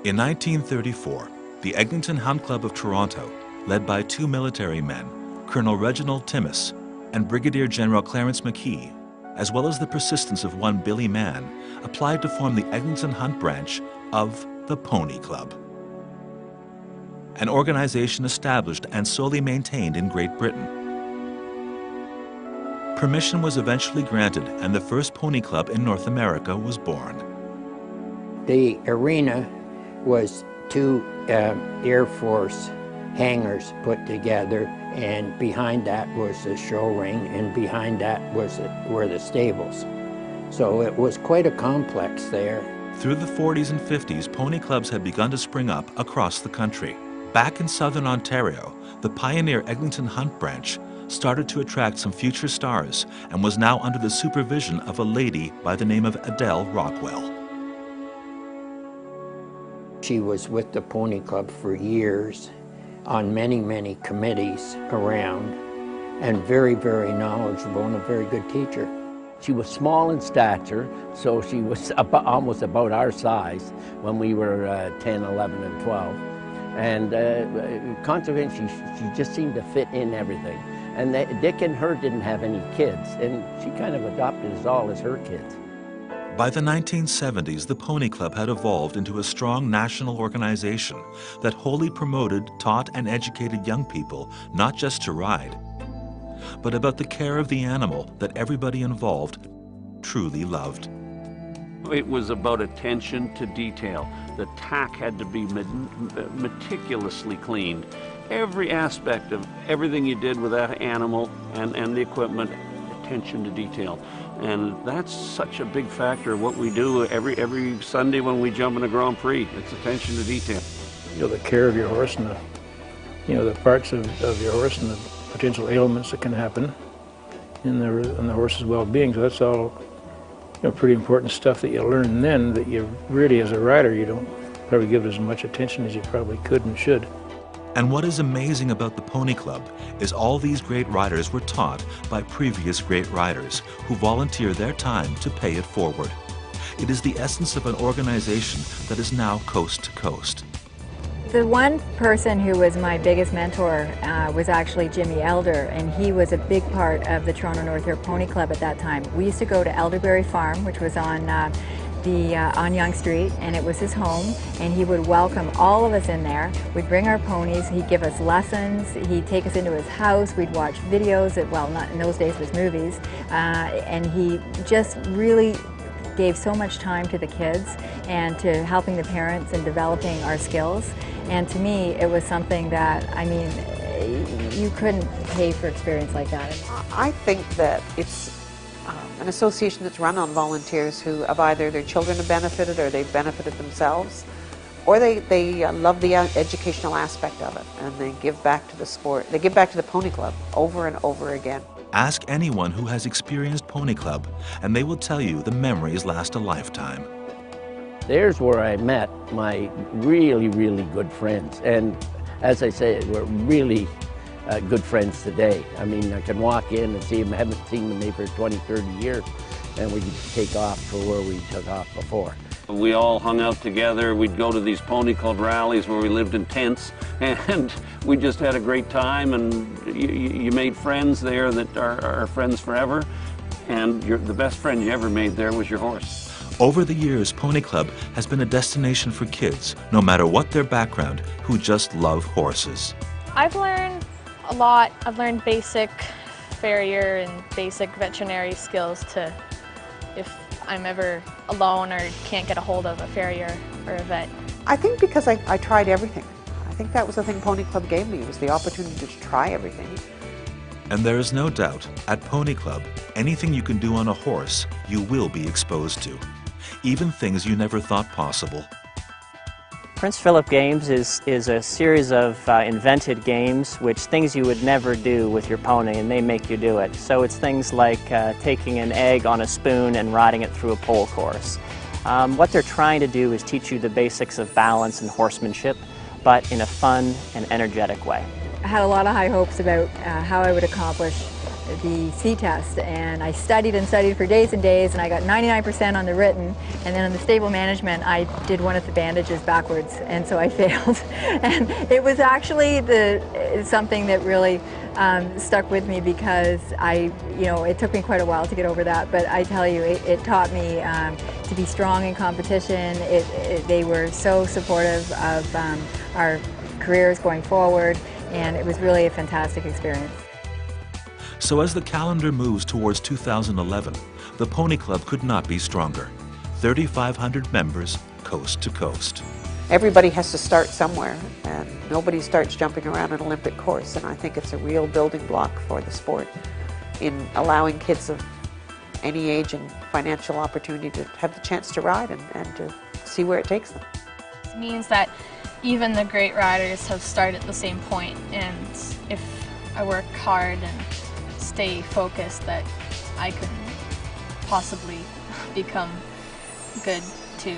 In 1934, the Eglinton Hunt Club of Toronto, led by two military men, Colonel Reginald Timmis and Brigadier General Clarence McKee, as well as the persistence of one Billy Mann, applied to form the Eglinton Hunt branch of the Pony Club, an organization established and solely maintained in Great Britain. Permission was eventually granted, and the first pony club in North America was born. The arena was two Air Force hangars put together, and behind that was the show ring, and behind that were the stables. So it was quite a complex there. Through the 40s and 50s, pony clubs had begun to spring up across the country. Back in southern Ontario, the pioneer Eglinton Hunt branch started to attract some future stars and was now under the supervision of a lady by the name of Adele Rockwell. She was with the Pony Club for years on many, many committees around, and very, very knowledgeable and a very good teacher. She was small in stature, so she was almost about our size when we were 10, 11, and 12. And consequently, she just seemed to fit in everything. And Dick and her didn't have any kids, and she kind of adopted us all as her kids. By the 1970s, the Pony Club had evolved into a strong national organization that wholly promoted, taught, and educated young people not just to ride, but about the care of the animal that everybody involved truly loved. It was about attention to detail. The tack had to be meticulously cleaned. Every aspect of everything you did with that animal and the equipment, attention to detail. And that's such a big factor of what we do every Sunday when we jump in a Grand Prix. It's attention to detail. You know, the care of your horse and the parts of your horse and the potential ailments that can happen in the horse's well-being. So that's all, pretty important stuff that you learn then that you really, as a rider, you don't probably give it as much attention as you probably could and should. And what is amazing about the Pony Club is all these great riders were taught by previous great riders who volunteer their time to pay it forward. It is the essence of an organization that is now coast to coast. The one person who was my biggest mentor was actually Jimmy Elder, and he was a big part of the Toronto North York Pony Club at that time. We used to go to Elderberry Farm, which was on Yonge Street, and it was his home, and he would welcome all of us in there. We'd bring our ponies, he'd give us lessons, he'd take us into his house, we'd watch videos, well, not in those days, it was movies, and he just really gave so much time to the kids and to helping the parents and developing our skills. And to me, it was something that, you couldn't pay for experience like that. I think that it's an association that's run on volunteers who have either their children have benefited or they've benefited themselves, or they love the educational aspect of it, and they give back to the sport. They give back to the Pony Club over and over again. Ask anyone who has experienced Pony Club, and they will tell you the memories last a lifetime. There's where I met my really, really good friends. And as I say, we're really good friends today. I mean, I can walk in and see them. I haven't seen them maybe for 20, 30 years, and we can take off for where we took off before. We all hung out together. We'd go to these Pony Club rallies where we lived in tents, and we just had a great time, and you made friends there that are friends forever, and the best friend you ever made there was your horse. Over the years, Pony Club has been a destination for kids, no matter what their background, who just love horses. I've learned a lot. I've learned basic farrier and basic veterinary skills to, if I'm ever alone or can't get a hold of a farrier or a vet. I think because I tried everything. I think that was the thing Pony Club gave me, was the opportunity to try everything. And there is no doubt, at Pony Club, anything you can do on a horse, you will be exposed to. Even things you never thought possible. Prince Philip Games is a series of invented games, things you would never do with your pony, and they make you do it. So it's things like taking an egg on a spoon and riding it through a pole course. What they're trying to do is teach you the basics of balance and horsemanship, but in a fun and energetic way. I had a lot of high hopes about how I would accomplish the C test, and I studied and studied for days and days, and I got 99% on the written, and then on the stable management I did one of the bandages backwards, and so I failed. And it was actually something that really stuck with me, because it took me quite a while to get over that, but I tell you, it taught me to be strong in competition. They were so supportive of our careers going forward, and it was really a fantastic experience. So as the calendar moves towards 2011, the Pony Club could not be stronger. 3,500 members, coast to coast. Everybody has to start somewhere, and nobody starts jumping around an Olympic course, and I think it's a real building block for the sport in allowing kids of any age and financial opportunity to have the chance to ride and to see where it takes them. It means that even the great riders have started at the same point, and if I work hard and stay focused, that I could possibly become good too.